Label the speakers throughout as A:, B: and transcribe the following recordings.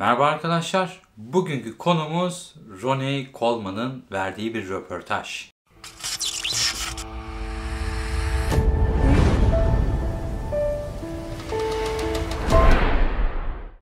A: Merhaba arkadaşlar. Bugünkü konumuz Ronnie Coleman'ın verdiği bir röportaj.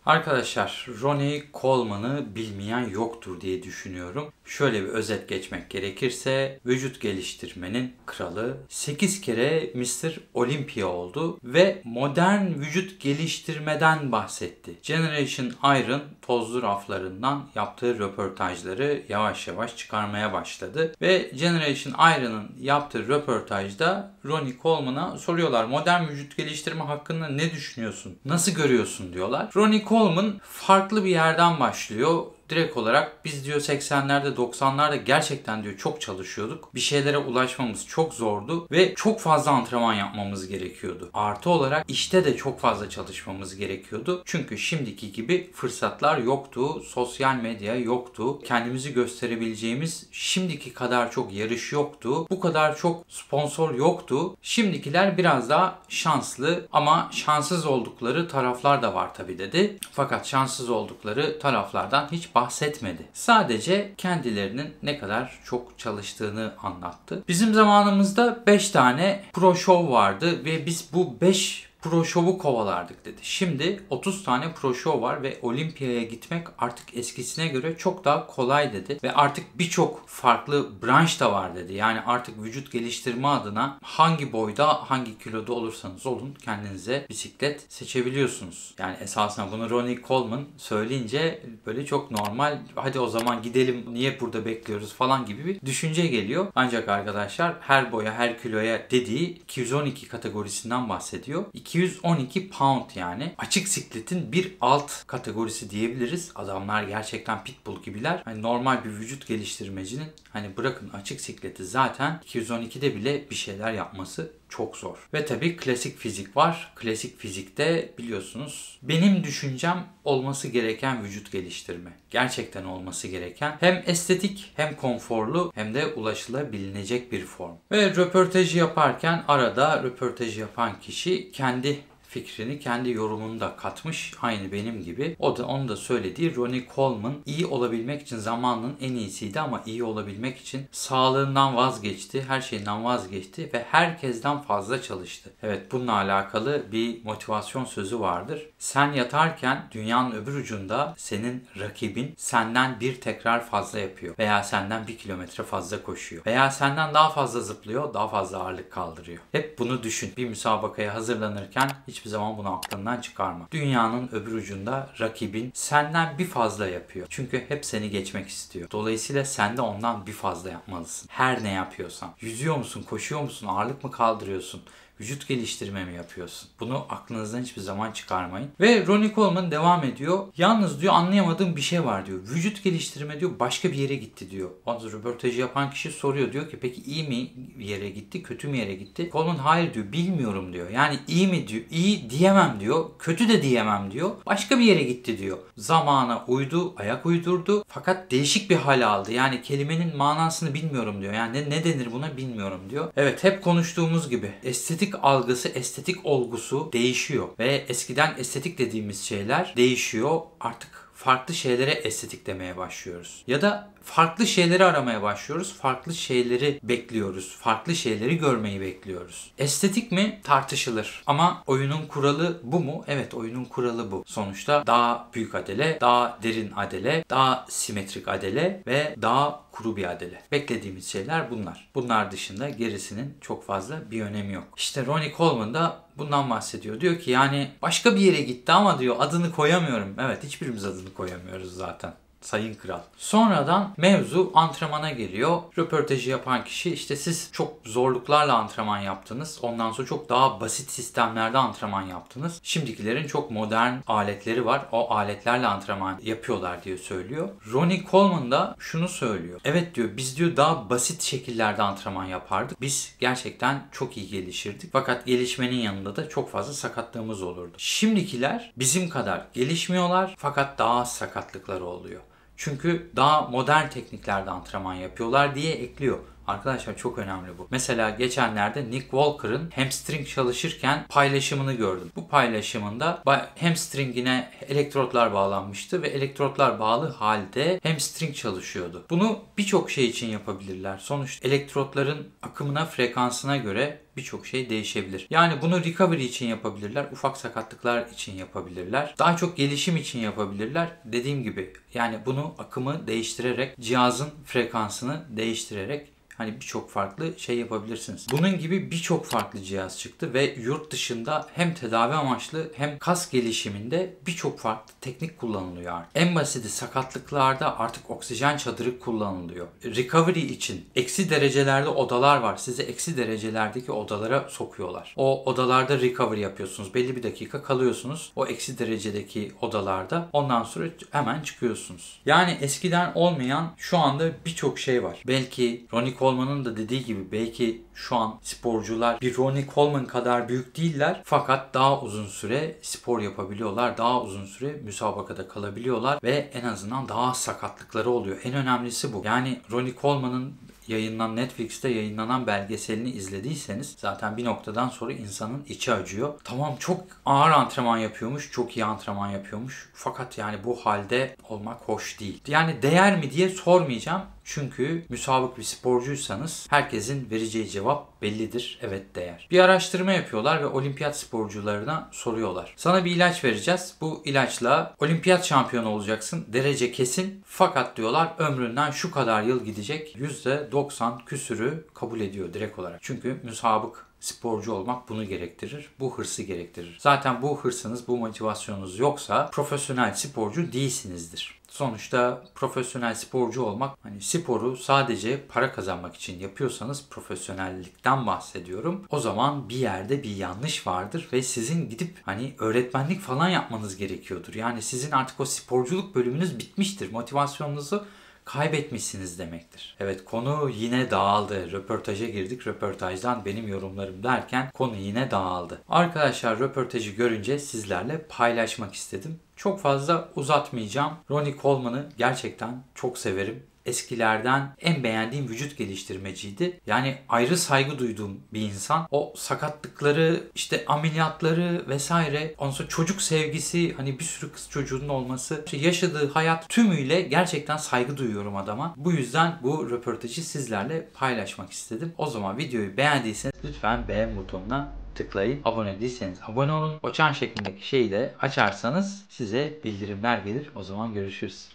A: Arkadaşlar, Ronnie Coleman'ı bilmeyen yoktur diye düşünüyorum. Şöyle bir özet geçmek gerekirse, vücut geliştirmenin kralı, 8 kere Mr. Olympia oldu ve modern vücut geliştirmeden bahsetti. Generation Iron tozlu raflarından yaptığı röportajları yavaş yavaş çıkarmaya başladı. Ve Generation Iron'ın yaptığı röportajda Ronnie Coleman'a soruyorlar, modern vücut geliştirme hakkında ne düşünüyorsun? Nasıl görüyorsun diyorlar. Ronnie Coleman farklı bir yerden başlıyor. Direkt olarak biz diyor 80'lerde 90'larda gerçekten diyor çok çalışıyorduk. Bir şeylere ulaşmamız çok zordu ve çok fazla antrenman yapmamız gerekiyordu. Artı olarak işte de çok fazla çalışmamız gerekiyordu. Çünkü şimdiki gibi fırsatlar yoktu, sosyal medya yoktu, kendimizi gösterebileceğimiz şimdiki kadar çok yarış yoktu, bu kadar çok sponsor yoktu. Şimdikiler biraz daha şanslı ama şanssız oldukları taraflar da var tabii dedi. Fakat şanssız oldukları taraflardan hiç bahsetmedi. Sadece kendilerinin ne kadar çok çalıştığını anlattı. Bizim zamanımızda 5 tane pro show vardı ve biz bu 5 pro show'u kovalardık dedi. Şimdi 30 tane pro show var ve Olimpiyaya gitmek artık eskisine göre çok daha kolay dedi. Ve artık birçok farklı branş da var dedi. Yani artık vücut geliştirme adına hangi boyda, hangi kiloda olursanız olun kendinize bisiklet seçebiliyorsunuz. Yani esasında bunu Ronnie Coleman söyleyince böyle çok normal, hadi o zaman gidelim, niye burada bekliyoruz falan gibi bir düşünce geliyor. Ancak arkadaşlar her boya, her kiloya dediği 212 kategorisinden bahsediyor. 212 pound yani. Açık sikletin bir alt kategorisi diyebiliriz. Adamlar gerçekten pitbull gibiler. Hani normal bir vücut geliştirmecinin hani bırakın açık sikleti zaten 212'de bile bir şeyler yapması çok zor. Ve tabii klasik fizik var. Klasik fizikte biliyorsunuz benim düşüncem olması gereken vücut geliştirme. Gerçekten olması gereken hem estetik hem konforlu hem de ulaşılabilinecek bir form. Ve röportajı yaparken arada röportajı yapan kişi kendi fikrini, kendi yorumunu da katmış. Aynı benim gibi. Onun da söylediği Ronnie Coleman iyi olabilmek için zamanının en iyisiydi ama iyi olabilmek için sağlığından vazgeçti, her şeyinden vazgeçti ve herkesten fazla çalıştı. Evet, bununla alakalı bir motivasyon sözü vardır. Sen yatarken dünyanın öbür ucunda senin rakibin senden bir tekrar fazla yapıyor veya senden 1 kilometre fazla koşuyor veya senden daha fazla zıplıyor, daha fazla ağırlık kaldırıyor. Hep bunu düşün. Bir müsabakaya hazırlanırken hiçbir zaman bunu aklından çıkarma. Dünyanın öbür ucunda rakibin senden bir fazla yapıyor. Çünkü hep seni geçmek istiyor. Dolayısıyla sen de ondan bir fazla yapmalısın. Her ne yapıyorsan. Yüzüyor musun, koşuyor musun, ağırlık mı kaldırıyorsun? Vücut geliştirme mi yapıyorsun? Bunu aklınızdan hiçbir zaman çıkarmayın. Ve Ronnie Coleman devam ediyor. Yalnız diyor anlayamadığım bir şey var diyor. Vücut geliştirme diyor başka bir yere gitti diyor. O röportajı yapan kişi soruyor. Diyor ki peki iyi mi yere gitti, kötü mü yere gitti? Coleman hayır diyor, bilmiyorum diyor. Yani iyi mi diyor, iyi diyemem diyor. Kötü de diyemem diyor. Başka bir yere gitti diyor. Zamana uydu, ayak uydurdu. Fakat değişik bir hal aldı. Yani kelimenin manasını bilmiyorum diyor. Yani ne denir buna bilmiyorum diyor. Evet, hep konuştuğumuz gibi estetik algısı, estetik olgusu değişiyor. Ve eskiden estetik dediğimiz şeyler değişiyor. Artık farklı şeylere estetik demeye başlıyoruz. Ya da farklı şeyleri aramaya başlıyoruz. Farklı şeyleri bekliyoruz. Farklı şeyleri görmeyi bekliyoruz. Estetik mi? Tartışılır. Ama oyunun kuralı bu mu? Evet, oyunun kuralı bu. Sonuçta daha büyük adele, daha derin adele, daha simetrik adele ve daha kuru bir adele. Beklediğimiz şeyler bunlar. Bunlar dışında gerisinin çok fazla bir önemi yok. İşte Ronnie Coleman da bundan bahsediyor. Diyor ki yani başka bir yere gitti ama diyor adını koyamıyorum. Evet, hiçbirimiz adını koyamıyoruz zaten. Sayın Kral. Sonradan mevzu antrenmana geliyor. Röportajı yapan kişi işte siz çok zorluklarla antrenman yaptınız. Ondan sonra çok daha basit sistemlerde antrenman yaptınız. Şimdikilerin çok modern aletleri var. O aletlerle antrenman yapıyorlar diye söylüyor. Ronnie Coleman da şunu söylüyor. Evet diyor, biz diyor daha basit şekillerde antrenman yapardık. Biz gerçekten çok iyi gelişirdik. Fakat gelişmenin yanında da çok fazla sakatlığımız olurdu. Şimdikiler bizim kadar gelişmiyorlar fakat daha az sakatlıkları oluyor. Çünkü daha modern tekniklerde antrenman yapıyorlar diye ekliyor. Arkadaşlar çok önemli bu. Mesela geçenlerde Nick Walker'ın hamstring çalışırken paylaşımını gördüm. Bu paylaşımında hamstringine elektrotlar bağlanmıştı ve elektrotlar bağlı halde hamstring çalışıyordu. Bunu birçok şey için yapabilirler. Sonuçta elektrotların akımına, frekansına göre birçok şey değişebilir. Yani bunu recovery için yapabilirler, ufak sakatlıklar için yapabilirler, daha çok gelişim için yapabilirler. Dediğim gibi yani bunu akımı değiştirerek, cihazın frekansını değiştirerek hani birçok farklı şey yapabilirsiniz. Bunun gibi birçok farklı cihaz çıktı ve yurt dışında hem tedavi amaçlı hem kas gelişiminde birçok farklı teknik kullanılıyor artık. En basiti sakatlıklarda artık oksijen çadırı kullanılıyor. Recovery için eksi derecelerde odalar var. Sizi eksi derecelerdeki odalara sokuyorlar. O odalarda recovery yapıyorsunuz. Belli bir dakika kalıyorsunuz o eksi derecedeki odalarda. Ondan sonra hemen çıkıyorsunuz. Yani eskiden olmayan şu anda birçok şey var. Belki Ronnie Coleman'ın da dediği gibi belki şu an sporcular bir Ronnie Coleman kadar büyük değiller fakat daha uzun süre spor yapabiliyorlar. Daha uzun süre müsabakada kalabiliyorlar ve en azından daha az sakatlıkları oluyor. En önemlisi bu. Yani Ronnie Coleman'ın Netflix'te yayınlanan belgeselini izlediyseniz zaten bir noktadan sonra insanın içi acıyor. Tamam çok ağır antrenman yapıyormuş, çok iyi antrenman yapıyormuş. Fakat yani bu halde olmak hoş değil. Yani değer mi diye sormayacağım. Çünkü müsabık bir sporcuysanız herkesin vereceği cevap bellidir. Evet değer. Bir araştırma yapıyorlar ve olimpiyat sporcularına soruyorlar. Sana bir ilaç vereceğiz. Bu ilaçla olimpiyat şampiyonu olacaksın. Derece kesin. Fakat diyorlar ömründen şu kadar yıl gidecek. %90 küsürü kabul ediyor direkt olarak. Çünkü müsabık sporcu olmak bunu gerektirir. Bu hırsı gerektirir. Zaten bu hırsınız, bu motivasyonunuz yoksa profesyonel sporcu değilsinizdir. Sonuçta profesyonel sporcu olmak, hani sporu sadece para kazanmak için yapıyorsanız profesyonellikten bahsediyorum. O zaman bir yerde bir yanlış vardır ve sizin gidip hani öğretmenlik falan yapmanız gerekiyordur. Yani sizin artık o sporculuk bölümünüz bitmiştir. Motivasyonunuzu kaybetmişsiniz demektir. Evet konu yine dağıldı. Röportaja girdik. Röportajdan benim yorumlarım derken konu yine dağıldı. Arkadaşlar röportajı görünce sizlerle paylaşmak istedim. Çok fazla uzatmayacağım. Ronnie Coleman'ı gerçekten çok severim. Eskilerden en beğendiğim vücut geliştirmeciydi. Yani ayrı saygı duyduğum bir insan. O sakatlıkları, işte ameliyatları vesaire. Ondan sonra çocuk sevgisi, hani bir sürü kız çocuğunun olması. İşte yaşadığı hayat tümüyle gerçekten saygı duyuyorum adama. Bu yüzden bu röportajı sizlerle paylaşmak istedim. O zaman videoyu beğendiyseniz lütfen beğen butonuna tıklayın. Abone değilseniz abone olun. O çan şeklindeki şeyi de açarsanız size bildirimler gelir. O zaman görüşürüz.